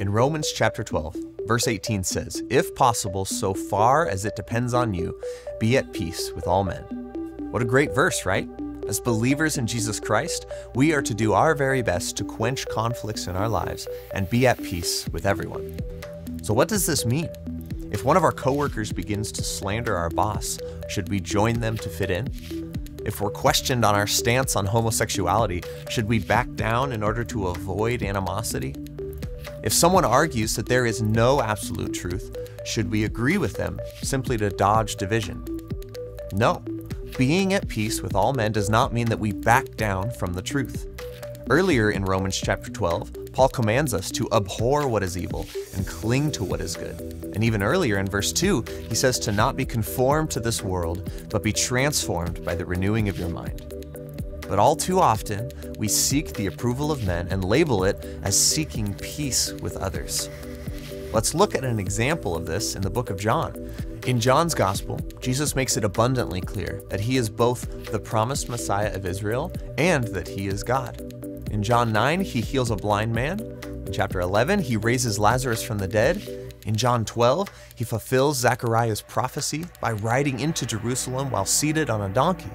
In Romans chapter 12, verse 18 says, "If possible, so far as it depends on you, be at peace with all men." What a great verse, right? As believers in Jesus Christ, we are to do our very best to quench conflicts in our lives and be at peace with everyone. So what does this mean? If one of our coworkers begins to slander our boss, should we join them to fit in? If we're questioned on our stance on homosexuality, should we back down in order to avoid animosity? If someone argues that there is no absolute truth, should we agree with them simply to dodge division? No. Being at peace with all men does not mean that we back down from the truth. Earlier in Romans chapter 12, Paul commands us to abhor what is evil and cling to what is good. And even earlier in verse 2, he says to not be conformed to this world, but be transformed by the renewing of your mind. But all too often, we seek the approval of men and label it as seeking peace with others. Let's look at an example of this in the book of John. In John's gospel, Jesus makes it abundantly clear that he is both the promised Messiah of Israel and that he is God. In John 9, he heals a blind man. In chapter 11, he raises Lazarus from the dead. In John 12, he fulfills Zechariah's prophecy by riding into Jerusalem while seated on a donkey.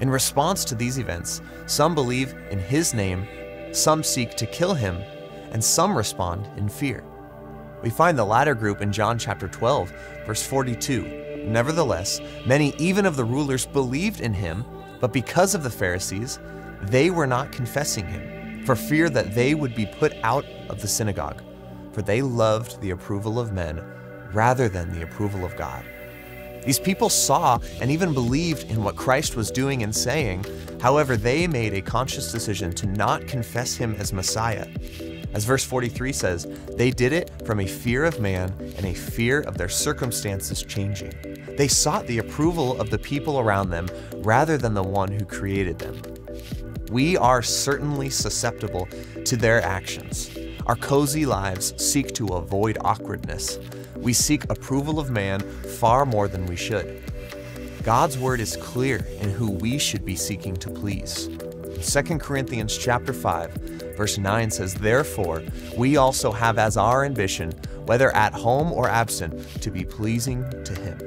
In response to these events, some believe in his name, some seek to kill him, and some respond in fear. We find the latter group in John chapter 12, verse 42. Nevertheless, many even of the rulers believed in him, but because of the Pharisees, they were not confessing him, for fear that they would be put out of the synagogue, for they loved the approval of men rather than the approval of God. These people saw and even believed in what Christ was doing and saying. However, they made a conscious decision to not confess him as Messiah. As verse 43 says, they did it from a fear of man and a fear of their circumstances changing. They sought the approval of the people around them rather than the one who created them. We are certainly susceptible to their actions. Our cozy lives seek to avoid awkwardness. We seek approval of man far more than we should. God's word is clear in who we should be seeking to please. 2 Corinthians chapter 5, verse 9 says, "Therefore, we also have as our ambition, whether at home or absent, to be pleasing to him."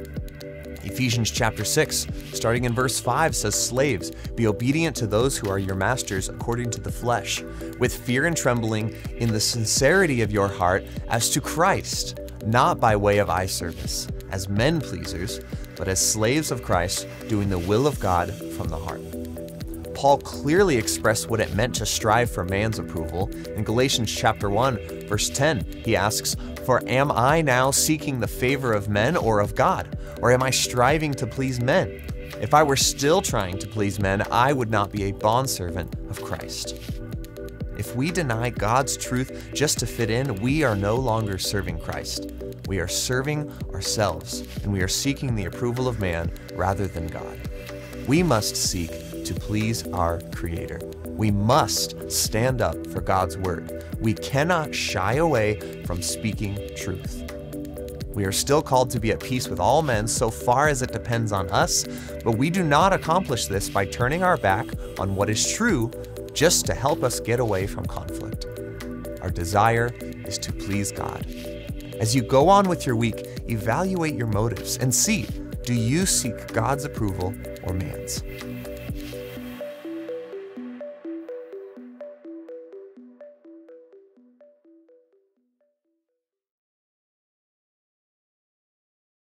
Ephesians chapter 6, starting in verse 5 says, "Slaves, be obedient to those who are your masters according to the flesh, with fear and trembling in the sincerity of your heart as to Christ, not by way of eye service, as men pleasers, but as slaves of Christ, doing the will of God from the heart." Paul clearly expressed what it meant to strive for man's approval. In Galatians chapter 1, verse 10, he asks, "For am I now seeking the favor of men or of God? Or am I striving to please men? If I were still trying to please men, I would not be a bondservant of Christ." If we deny God's truth just to fit in, we are no longer serving Christ. We are serving ourselves, and we are seeking the approval of man rather than God. We must seek to please our Creator. We must stand up for God's word. We cannot shy away from speaking truth. We are still called to be at peace with all men so far as it depends on us, but we do not accomplish this by turning our back on what is true just to help us get away from conflict. Our desire is to please God. As you go on with your week, evaluate your motives and see, do you seek God's approval or man's?